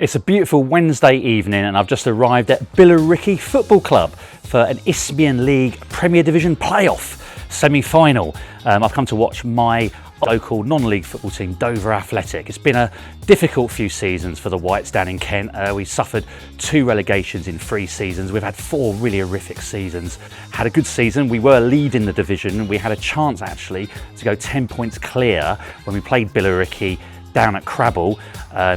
It's a beautiful Wednesday evening and I've just arrived at Billericay Football Club for an Isthmian League Premier Division playoff semi-final. I've come to watch my local non-league football team, Dover Athletic. It's been a difficult few seasons for the Whites down in Kent. We suffered 2 relegations in 3 seasons. We've had 4 really horrific seasons. Had a good season. We were leading the division. We had a chance actually to go 10 points clear when we played Billericay down at Crabble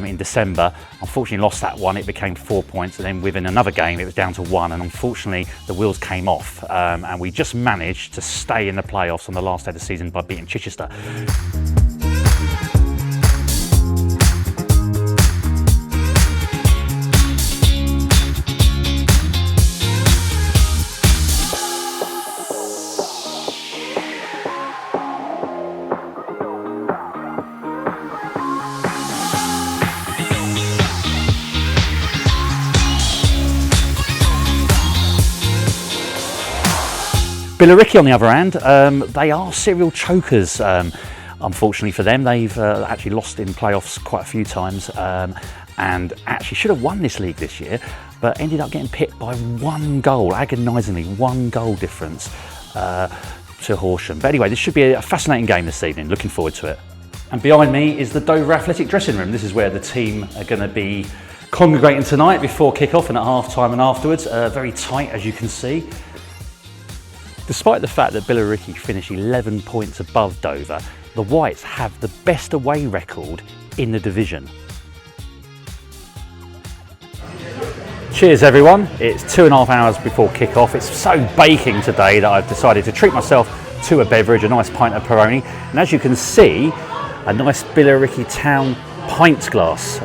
in December. Unfortunately lost that one. It became 4 points, and then within another game it was down to 1, and unfortunately the wheels came off and we just managed to stay in the playoffs on the last day of the season by beating Chichester. Billericay, on the other hand, they are serial chokers. Unfortunately for them, they've actually lost in playoffs quite a few times and actually should have won this league this year, but ended up getting pipped by 1 goal, agonisingly 1 goal difference to Horsham. But anyway, this should be a fascinating game this evening. Looking forward to it. And behind me is the Dover Athletic dressing room. This is where the team are going to be congregating tonight before kick-off and at half-time and afterwards. Very tight, as you can see. Despite the fact that Billericay finished 11 points above Dover, the Whites have the best away record in the division. Cheers everyone, it's 2.5 hours before kick-off. It's so baking today that I've decided to treat myself to a beverage, a nice pint of Peroni, and as you can see, a nice Billericay Town pint glass,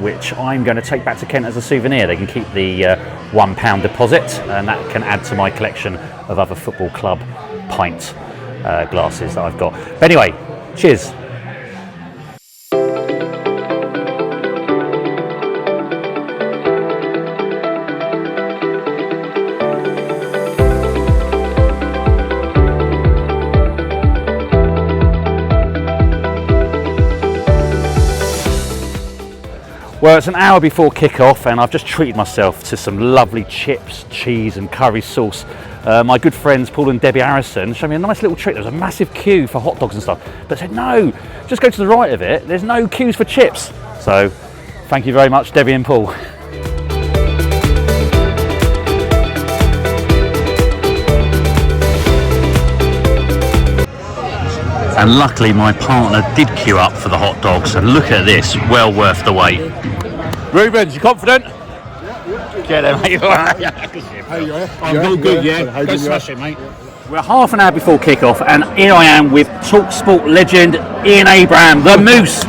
which I'm going to take back to Kent as a souvenir. They can keep the £1 deposit, and that can add to my collection of other football club pint glasses that I've got. But anyway, cheers. Well, it's an hour before kick-off and I've just treated myself to some lovely chips, cheese and curry sauce. My good friends Paul and Debbie Harrison showed me a nice little trick. There was a massive queue for hot dogs and stuff, but I said no, just go to the right of it, there's no queues for chips. So thank you very much, Debbie and Paul. And luckily my partner did queue up for the hot dogs, and look at this, well worth the wait. Rubens, you confident? Get there, mate. How are you? I'm all good, yeah. Go smash it, mate. We're half an hour before kick-off, and here I am with TalkSport legend Ian Abraham, the Moose.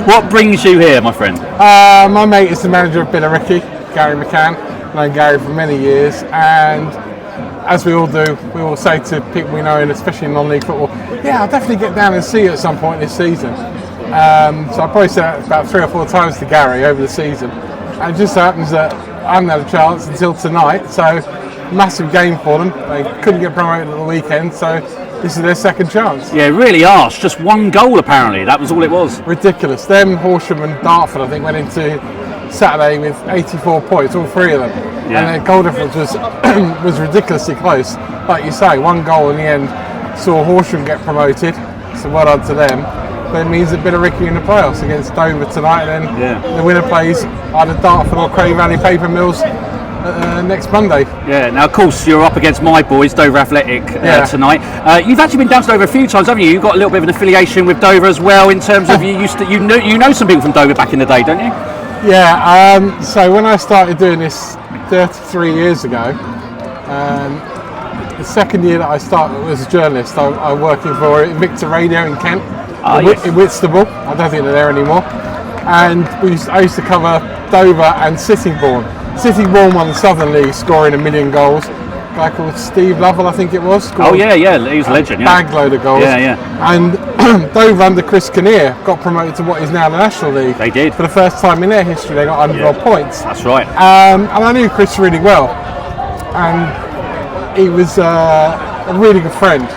What brings you here, my friend? My mate is the manager of Billericay, Gary McCann. I've known Gary for many years, and as we all do, we all say to people we know, and especially in non-league football, yeah, I'll definitely get down and see you at some point this season. So I probably said that about 3 or 4 times to Gary over the season. And it just so happens that I haven't had a chance until tonight, so massive game for them. They couldn't get promoted at the weekend, so this is their second chance. Yeah, really harsh. Just 1 goal apparently, that was all it was. Ridiculous. Them, Horsham and Dartford, I think, went into Saturday with 84 points, all 3 of them. Yeah. And their goal difference was was ridiculously close. Like you say, 1 goal in the end saw Horsham get promoted, so well done to them. But it means that Billericay in the playoffs against Dover tonight, and then the winner plays either Dartford or Cray Valley Paper Mills next Monday. Yeah, now of course you're up against my boys, Dover Athletic, tonight. You've actually been down to Dover a few times, haven't you? You've got a little bit of an affiliation with Dover as well, in terms of you know some people from Dover back in the day, don't you? Yeah, so when I started doing this 33 years ago, the second year that I started as a journalist, I was working for Victor Radio in Kent, in Whitstable. I don't think they're there anymore. And I used to cover Dover and Sittingbourne. Sittingbourne won the Southern League, scoring 1 million goals. A guy called Steve Lovell, I think it was. Oh yeah, he was a legend. Bag load of goals. Yeah. And Dover under Chris Kinnear got promoted to what is now the National League. They did. For the first time in their history, they got 100 points. That's right. And I knew Chris really well, and he was a really good friend.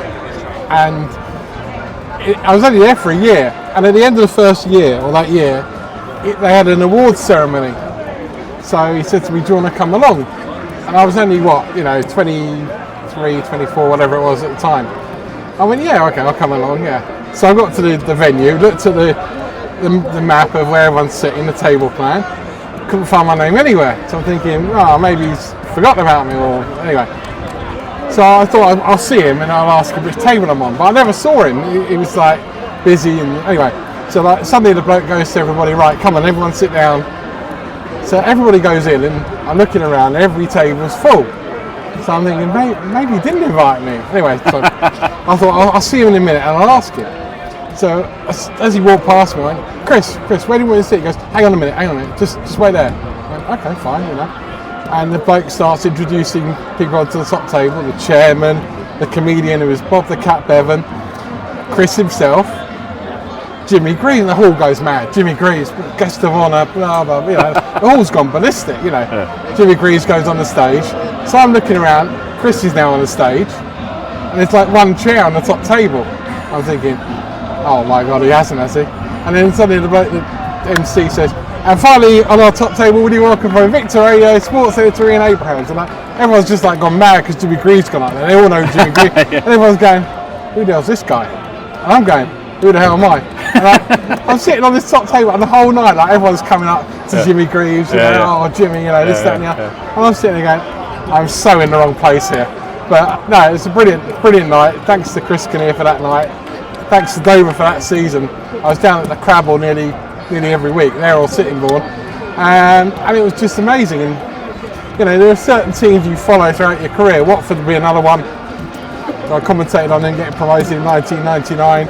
And I was only there for a year, and at the end of the first year, or that year, they had an awards ceremony. So he said to me, do you want to come along? And I was only, 23, 24, whatever it was at the time. I went, yeah, okay, I'll come along, yeah. So I got to the venue, looked at the map of where everyone's sitting, the table plan. Couldn't find my name anywhere. So I'm thinking, maybe he's forgotten about me, or anyway. So I thought I'll see him and I'll ask him which table I'm on. But I never saw him. He was like busy, and anyway. So like suddenly the bloke goes to everybody, right, come on, everyone sit down. So everybody goes in, and I'm looking around, every table's full. So I'm thinking, maybe he didn't invite me. Anyway, so I thought, I'll see him in a minute and I'll ask him. So as he walked past me, I went, Chris, where do you want to sit? He goes, hang on a minute, just wait there. I went, okay, fine, And the bloke starts introducing people onto the top table, the chairman, the comedian who was Bob the Cat Bevan, Chris himself, Jimmy Greaves, the hall goes mad. Jimmy Greaves, guest of honour, blah, blah, the hall's gone ballistic, Yeah. Jimmy Greaves goes on the stage. So I'm looking around, Chris is now on the stage, and there's like one chair on the top table. I'm thinking, oh my God, he hasn't, has he? And then suddenly the MC says, and finally on our top table, would you welcome from Victor, sports editor Ian Abrahams. And everyone's just like gone mad because Jimmy Greaves gone up there. They all know Jimmy Greaves. Yeah. And everyone's going, who the hell's this guy? And I'm going, who the hell am I? And I'm sitting on this top table, and the whole night, like everyone's coming up to Jimmy Greaves, oh Jimmy, this, that, and the other. And I'm sitting there going, I'm so in the wrong place here. But no, it's a brilliant night. Thanks to Chris Kinnear for that night. Thanks to Dover for that season. I was down at the Crabble nearly every week. They're all Sittingbourne, and it was just amazing. And there are certain teams you follow throughout your career. Watford would be another one. I commentated on them getting promoted in 1999,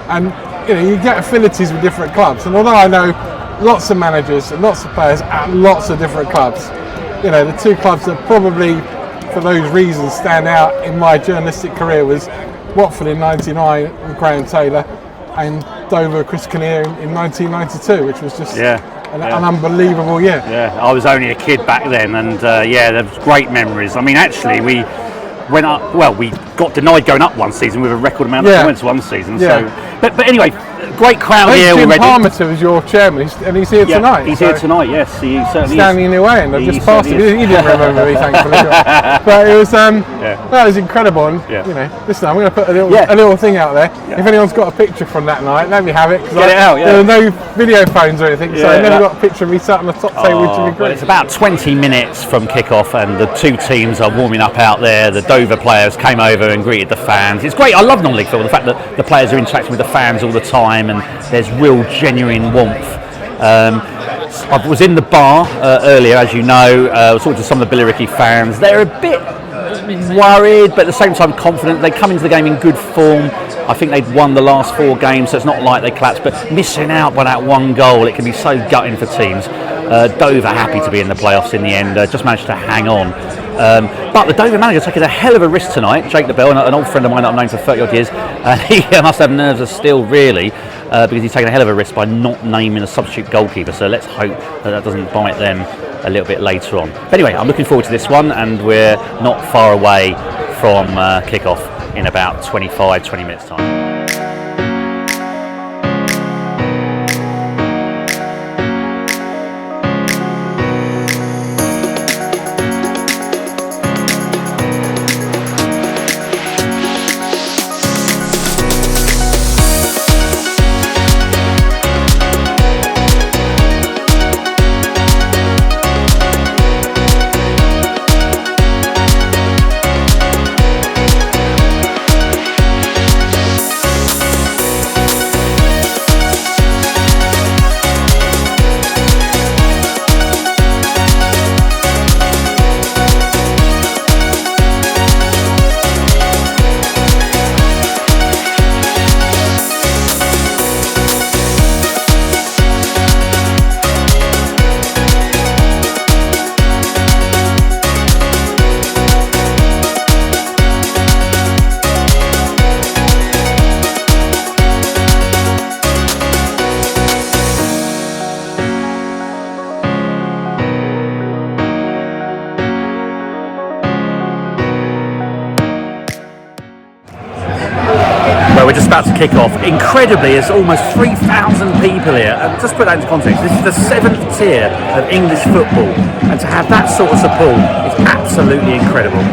and you get affinities with different clubs. And although I know lots of managers and lots of players at lots of different clubs, the two clubs that probably for those reasons stand out in my journalistic career was Watford in '99 with Graham Taylor, and Dover Chris Kinnear in 1992, which was just an unbelievable year. Yeah, I was only a kid back then, and there was great memories. I mean, actually, we went up. Well, we got denied going up one season with a record amount of points one season. Yeah. So, but anyway, great crowd here Jim already. Parmiter was your chairman, and he's here tonight. He's here tonight. Yes, he certainly standing in the way, and I just passed him. He didn't remember me, thankfully. But it was, it was incredible. And listen, I'm going to put a little thing out there. Yeah. If anyone's got a picture from that night, let me have it. Get it out. There were no video phones or anything, so I never got a picture of me sat on the top table with Jimmy Greaves. Well, it's about 20 minutes from kick-off, and the two teams are warming up out there. The Dover players came over and greeted the fans. It's great. I love non-league football. The fact that the players are interacting with the fans all the time, and there's real genuine warmth. I was in the bar earlier, as you know. I was talking to some of the Billericay fans. They're a bit worried, but at the same time confident. They come into the game in good form. I think they'd won the last 4 games, so it's not like they collapsed, but missing out by that one goal, it can be so gutting for teams. Dover happy to be in the playoffs in the end, just managed to hang on. But the Dover manager taking a hell of a risk tonight. Jake LaBelle, an old friend of mine that I've known for 30 odd years, he must have nerves of steel, really, because he's taken a hell of a risk by not naming a substitute goalkeeper. So let's hope that doesn't bite them a little bit later on. But anyway, I'm looking forward to this one, and we're not far away from kick-off in about 20 minutes time. about to kick off. Incredibly, there's almost 3,000 people here. And just put that into context, this is the 7th tier of English football, and to have that sort of support is absolutely incredible.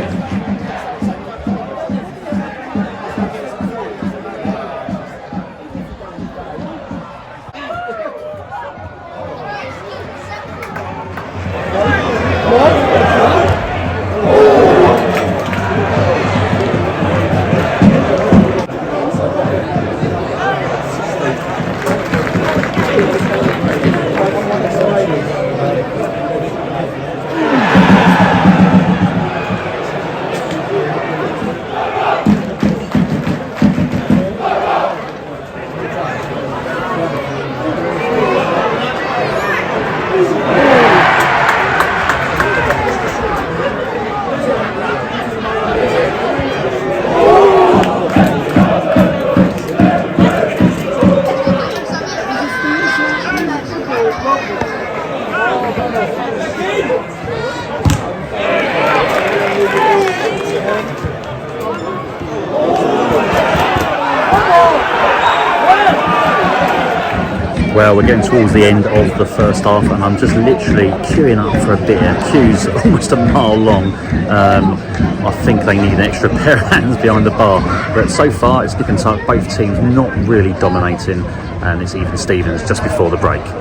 Well, we're getting towards the end of the first half, and I'm just literally queuing up for a beer. Queue's almost a mile long. I think they need an extra pair of hands behind the bar. But so far, it's nip and tuck. Both teams not really dominating, and it's even Stevens just before the break. So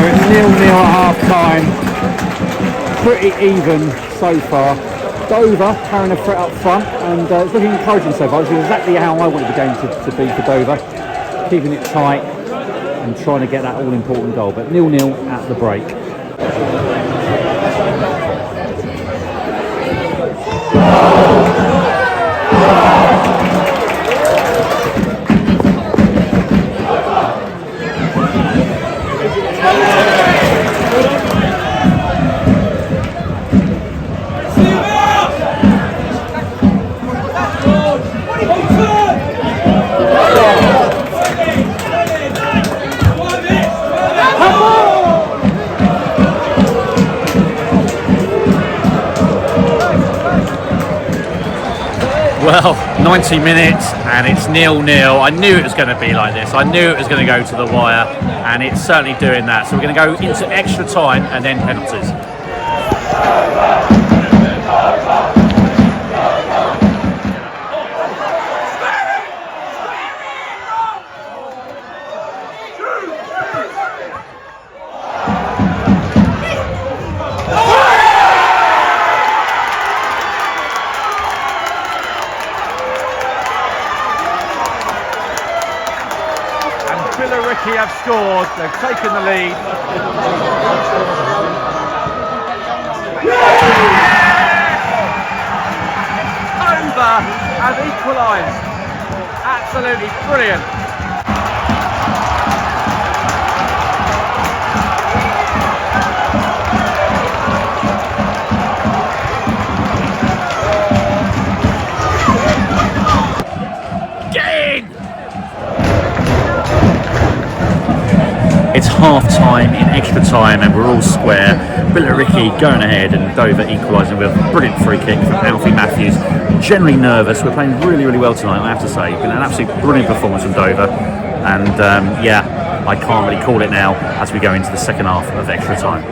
it's 0-0 at half time. Pretty even so far. Dover carrying a threat up front, and it's looking encouraging so far. It's exactly how I wanted the game to be for Dover, keeping it tight and trying to get that all-important goal. But 0-0 at the break. Well, 90 minutes and it's 0-0. I knew it was going to be like this. I knew it was going to go to the wire, and it's certainly doing that. So we're going to go into extra time and then penalties. Billericay have scored, they've taken the lead. Dover have equalised. Absolutely brilliant. It's half time in extra time and we're all square. Billericay going ahead and Dover equalising with a brilliant free kick from Alfie Matthews. Generally nervous, we're playing really, really well tonight, I have to say. It's been an absolutely brilliant performance from Dover, and yeah, I can't really call it now as we go into the second half of extra time.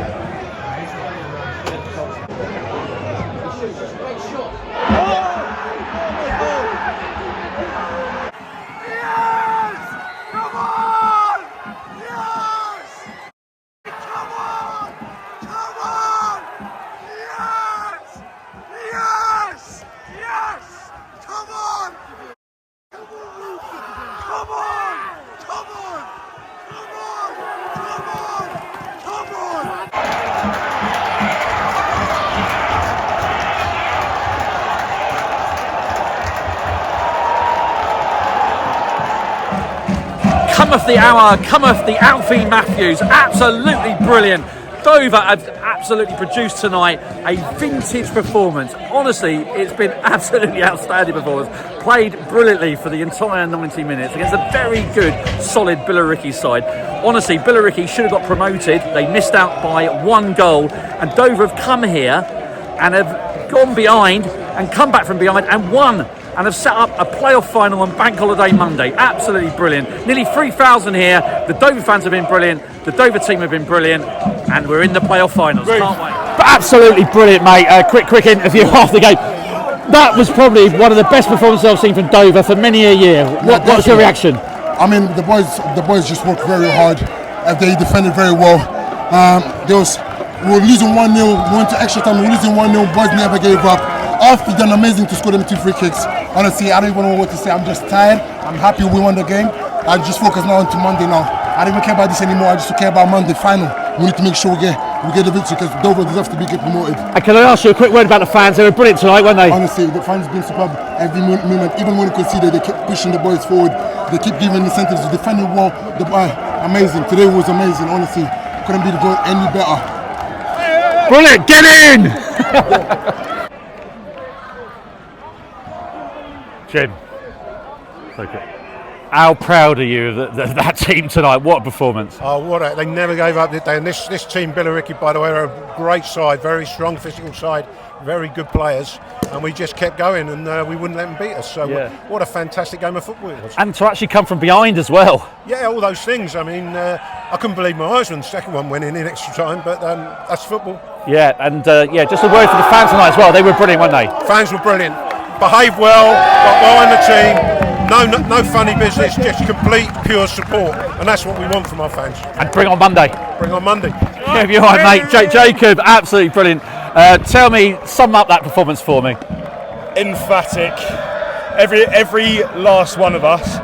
Cometh the hour, cometh the Alfie Matthews, absolutely brilliant. Dover have absolutely produced tonight a vintage performance. Honestly, it's been absolutely outstanding performance. Played brilliantly for the entire 90 minutes against a very good, solid Billericay side. Honestly, Billericay should have got promoted. They missed out by 1 goal, and Dover have come here and have gone behind and come back from behind and won, and have set up a playoff final on Bank Holiday Monday. Absolutely brilliant. Nearly 3,000 here. The Dover fans have been brilliant. The Dover team have been brilliant, and we're in the playoff finals. Can't wait. Absolutely brilliant, mate. Quick interview after the game. That was probably one of the best performances I've seen from Dover for many a year. What's your reaction? I mean, the boys just worked very hard. They defended very well. We were losing 1-0, we went to extra time, we were losing 1-0, boys never gave up. Alfie done amazing to score them 2 free kicks. Honestly, I don't even know what to say. I'm just tired. I'm happy we won the game. I just focus now on to Monday now. I don't even care about this anymore. I just care about Monday final. We need to make sure we get the victory because Dover deserves to get promoted. And can I ask you a quick word about the fans? They were brilliant tonight, weren't they? Honestly, the fans have been superb every moment. Even when we conceded, they kept pushing the boys forward. They keep giving incentives. The defending well. Amazing. Today was amazing. Honestly, couldn't be any better. Brilliant. Get in. Jim, okay. How proud are you of that team tonight? What a performance. Oh, they never gave up, did they? And this team, Billericay, by the way, are a great side, very strong physical side, very good players, and we just kept going and we wouldn't let them beat us. So what a fantastic game of football it was. And to actually come from behind as well. Yeah, all those things. I mean, I couldn't believe my eyes when the second one went in extra time, but that's football. Yeah, and just a word for the fans tonight as well. They were brilliant, weren't they? Fans were brilliant. Behaved well, got behind the team, no funny business, just complete, pure support, and that's what we want from our fans. And bring on Monday. Bring on Monday. Yeah, you're right, mate. Jacob, absolutely brilliant. Sum up that performance for me. Emphatic. Every last one of us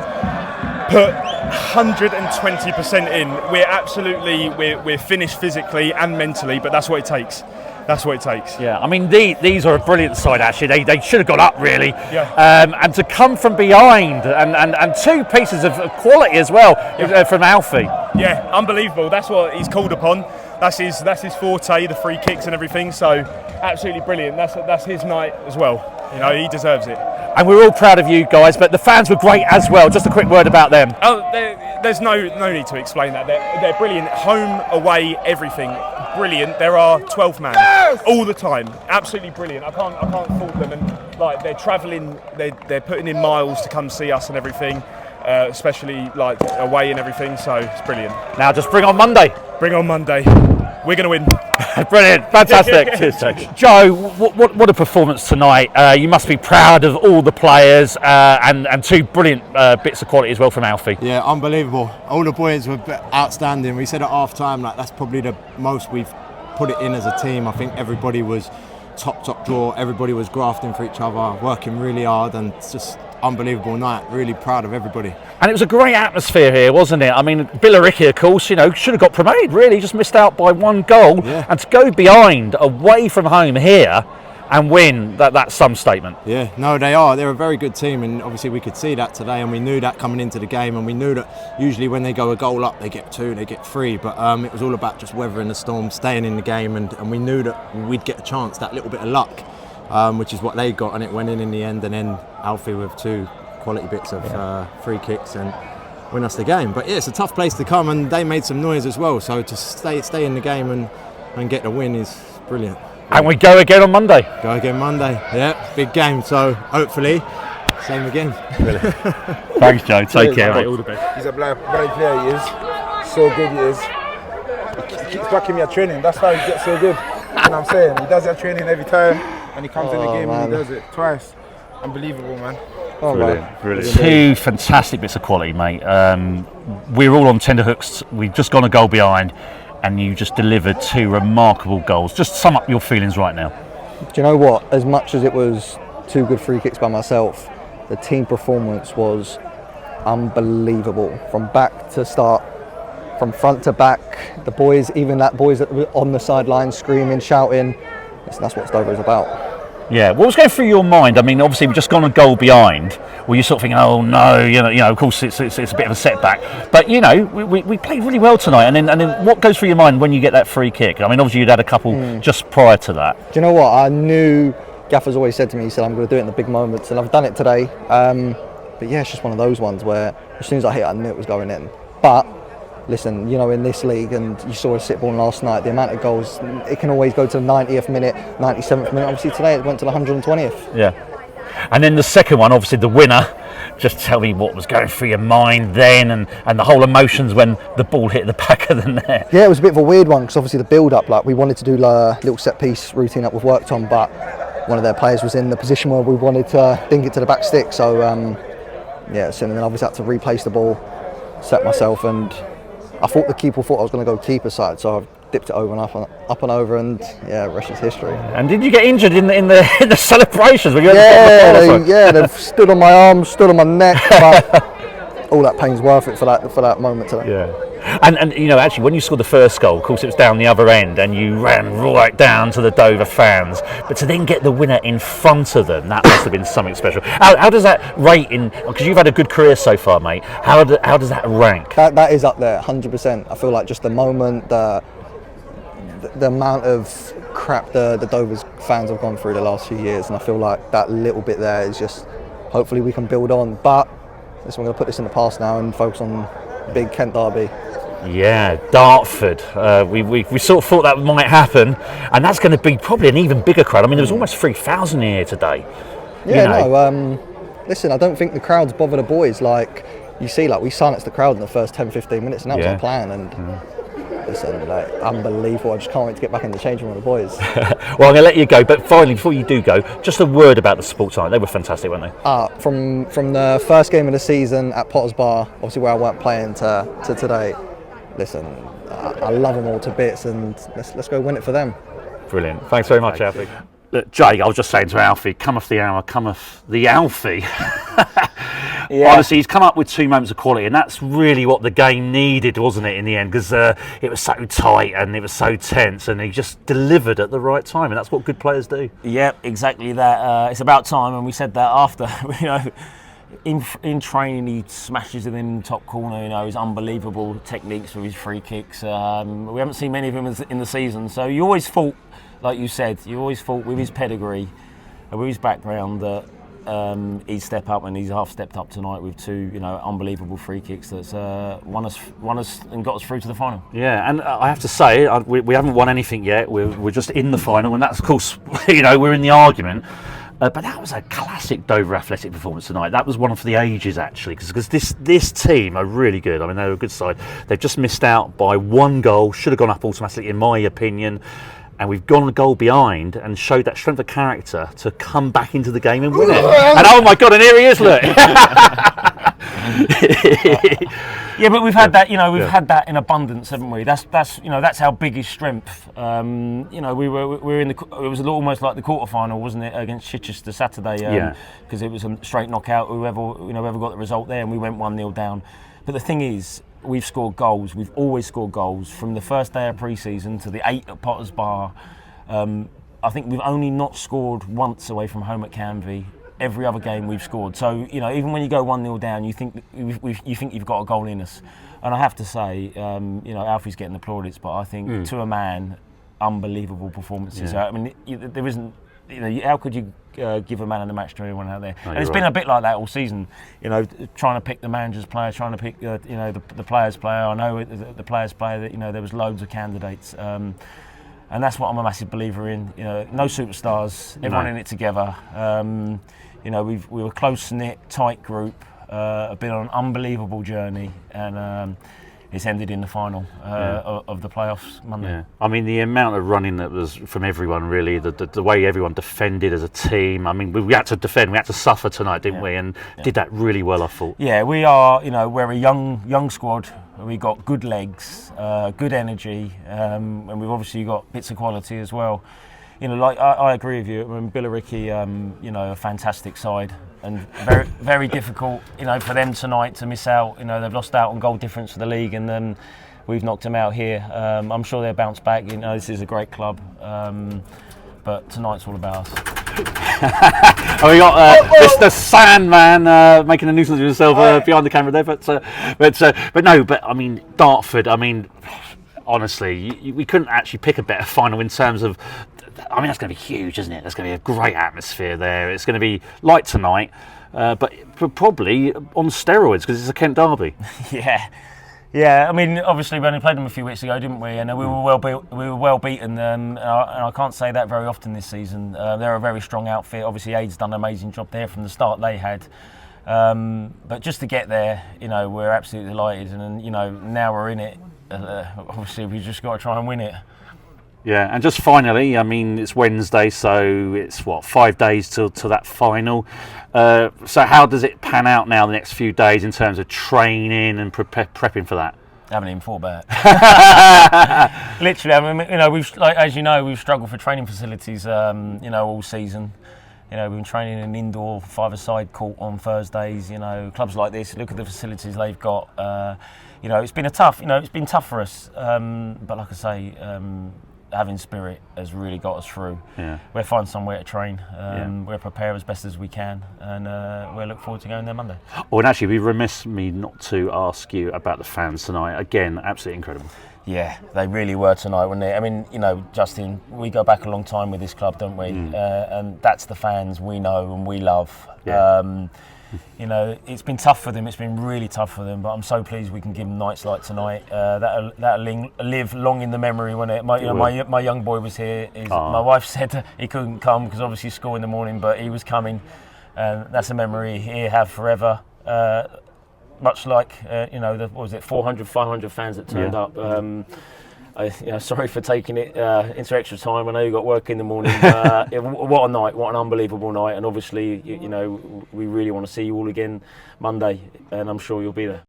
put 120% in. We're finished physically and mentally, but that's what it takes. That's what it takes. Yeah, I mean, these are a brilliant side, actually. They should have got up, really. Yeah. And to come from behind and 2 pieces of quality as well from Alfie. Yeah, unbelievable. That's what he's called upon. That's his forte, the free kicks and everything. So, absolutely brilliant. That's his night as well. You know, he deserves it. And we're all proud of you guys, but the fans were great as well. Just a quick word about them. Oh, there's no need to explain that. They're brilliant. Home, away, everything. Brilliant. There are 12 man all the time. Absolutely brilliant. I can't fault them. And like they're travelling, they're putting in miles to come see us and everything, especially like away and everything. So it's brilliant. Now just bring on Monday. Bring on Monday. We're going to win. Brilliant, fantastic. Cheers, Joe, what a performance tonight. You must be proud of all the players and 2 brilliant bits of quality as well from Alfie. Yeah, unbelievable. All the boys were outstanding. We said at half time, like that's probably the most we've put it in as a team. I think everybody was top draw. Everybody was grafting for each other, working really hard, and it's just unbelievable night. Really proud of everybody. And it was a great atmosphere here, wasn't it? I mean, Billericay, of course, should have got promoted, really, just missed out by 1 goal. Yeah. And to go behind, away from home here, and win, that's some statement. Yeah, no, they are. They're a very good team, and obviously we could see that today, and we knew that coming into the game, and we knew that usually when they go a goal up, they get 2, they get 3, but it was all about just weathering the storm, staying in the game, and we knew that we'd get a chance, that little bit of luck, which is what they got, and it went in the end, and then Alfie with 2 quality bits of free kicks and win us the game. But yeah, it's a tough place to come, and they made some noise as well, so to stay in the game and get the win is brilliant. And we go again on Monday. Go again Monday, yeah, big game, so hopefully same again. Thanks, Joe, take care, mate. All the best. He's a bright player, he is. So good he is. He keeps backing me at training, that's how he gets so good. You know what I'm saying? He does that training every time, and he comes in the game and he does it twice. Unbelievable, man. Brilliant. 2 fantastic bits of quality, mate. We're all on tenterhooks. We've just gone a goal behind, and you just delivered 2 remarkable goals. Just sum up your feelings right now. Do you know what? As much as it was 2 good free kicks by myself, the team performance was unbelievable. From back to start, from front to back, the boys, even that boys that were on the sideline screaming, shouting, that's what Dover is about. Yeah, what was going through your mind? I mean, obviously we've just gone a goal behind. Well, you sort of think, oh no, you know, of course it's a bit of a setback. But we played really well tonight. And then what goes through your mind when you get that free kick? I mean, obviously you'd had a couple just prior to that. Do you know what? I knew Gaffer's always said to me, he said, I'm going to do it in the big moments, and I've done it today. But yeah, it's just one of those ones where as soon as I hit it, I knew it was going in. But listen, you know, in this league, and you saw a Sitbourne last night, the amount of goals, it can always go to the 90th minute, 97th minute. Obviously today it went to the 120th. Yeah. And then the second one, obviously the winner. Just tell me what was going through your mind then, and the whole emotions when the ball hit the back of the net. Yeah, it was a bit of a weird one, because obviously the build-up, like we wanted to do a little set-piece routine that we've worked on, but one of their players was in the position where we wanted to dink it to the back stick. So yeah, so then I obviously had to replace the ball, set myself, and I thought the keeper thought I was going to go keeper side, so I dipped it over and up and over, and yeah, rest is history. And did you get injured in the celebrations? When you They've stood on my arms, stood on my neck, but all that pain's worth it for that moment today. Yeah. And you know, actually, when you scored the first goal, of course, it was down the other end, and you ran right down to the Dover fans. But to then get the winner in front of them, that must have been something special. How does that rate in? Because you've had a good career so far, mate. How does that rank? That is up there, 100%. I feel like just the moment, the amount of crap the Dover's fans have gone through the last few years, and I feel like that little bit there is just, hopefully we can build on. But listen, we're going to put this in the past now and focus on big Kent derby. Yeah, Dartford. We sort of thought that might happen, and that's going to be probably an even bigger crowd. I mean, there was almost 3,000 here today. Yeah, you know. Listen, I don't think the crowds bother the boys. Like, you see, like we silenced the crowd in the first 10-15 minutes, and that was our plan. And listen, like, unbelievable. I just can't wait to get back in the changing room with the boys. Well, I'm going to let you go, but finally, before you do go, just a word about the support tonight. They were fantastic, weren't they? From the first game of the season at Potter's Bar, obviously where I weren't playing, to today, listen, I love them all to bits, and let's go win it for them. Brilliant. Thanks very much, Alfie. Look, Jay, I was just saying to Alfie, come off the hour, come off the Alfie. Yeah. Honestly, he's come up with 2 moments of quality, and that's really what the game needed, wasn't it, in the end? Because it was so tight and it was so tense, and he just delivered at the right time, and that's what good players do. Yeah, exactly that. It's about time, and we said that after. You know, in training, he smashes it in the top corner. You know, his unbelievable techniques with his free kicks. We haven't seen many of him in the season, so you always thought, like you said, with his pedigree, with his background, that he'd step up, and he's half stepped up tonight with 2, you know, unbelievable free kicks that's won us and got us through to the final. Yeah, and I have to say, we haven't won anything yet. We're just in the final, and that's, of course, you know, we're in the argument. But that was a classic Dover Athletic performance tonight. That was one for the ages, actually, because this team are really good. I mean, they're a good side. They've just missed out by 1 goal. Should have gone up automatically, in my opinion. And we've gone a goal behind and showed that strength of character to come back into the game and win it. And oh my God, and here he is, look. Yeah, but we've had that, you know, had that in abundance, haven't we? That's you know, that's our biggest strength. You know, we were in it was almost like the quarterfinal, wasn't it, against Chichester Saturday? Because it was a straight knockout. Whoever got the result there, and we went 1-0 down. But the thing is, we've scored goals. We've always scored goals from the first day of pre-season to the 8 at Potter's Bar. I think we've only not scored once away from home at Canvey. Every other game we've scored. So, you know, even when you go 1-0 down, you think you've got a goal in us. And I have to say, you know, Alfie's getting the plaudits, but I think to a man, unbelievable performances. Yeah. I mean, there isn't. You know, how could you give a man of the match to anyone out there? No, and it's been a bit like that all season. You know, trying to pick the manager's player, trying to pick you know, the player's player. I know the player's player, that, you know, there was loads of candidates. And that's what I'm a massive believer in. You know, no superstars, everyone in it together. You know, we were a close-knit, tight group. I've been on an unbelievable journey, and it's ended in the final of the playoffs Monday. Yeah. I mean, the amount of running that was from everyone, really, the way everyone defended as a team. I mean, we had to defend, we had to suffer tonight, didn't we? And did that really well, I thought. Yeah, we are. You know, we're a young squad. We got good legs, good energy, and we've obviously got bits of quality as well. You know, like I agree with you. I mean, Billericay, you know, a fantastic side, and very, very difficult, you know, for them tonight to miss out. You know, they've lost out on goal difference for the league, and then we've knocked them out here. I'm sure they'll bounce back. You know, this is a great club, but tonight's all about us. And we got Mr. Sandman making a nuisance of himself behind the camera there, but I mean, Dartford. I mean, honestly, we couldn't actually pick a better final in terms of. I mean, that's going to be huge, isn't it? There's going to be a great atmosphere there. It's going to be like tonight, but probably on steroids because it's a Kent derby. Yeah, Yeah, I mean, obviously we only played them a few weeks ago, didn't we? And we were well beaten, and I can't say that very often this season. They're a very strong outfit. Obviously, Aid's done an amazing job there from the start they had. But just to get there, we're absolutely delighted, and now we're in it. Obviously, we've just got to try and win it. Yeah, and just finally, I mean, it's Wednesday, so it's 5 days till that final. So how does it pan out now the next few days in terms of training and prepping for that? I haven't even thought about it. Literally, I mean, we've struggled for training facilities, all season. We've been training in an indoor 5-a-side court on Thursdays. Clubs like this, look at the facilities they've got. It's been it's been tough for us. But like I say, having spirit has really got us through. Yeah. We'll find somewhere to train. We'll prepare as best as we can, and we'll look forward to going there Monday. Oh, and actually, it'd be remiss me not to ask you about the fans tonight. Again, absolutely incredible. Yeah, they really were tonight, weren't they? I mean, Justin, we go back a long time with this club, don't we? And that's the fans we know and we love. Yeah. It's been tough for them. It's been really tough for them. But I'm so pleased we can give them nights like tonight. That'll live long in the memory. When my young boy was here, my wife said he couldn't come because obviously school in the morning, but he was coming, and that's a memory he'll have forever. Much like, 400, 500 fans that turned up. Sorry for taking it into extra time. I know you got work in the morning. What a night! What an unbelievable night! And obviously, we really want to see you all again Monday, and I'm sure you'll be there.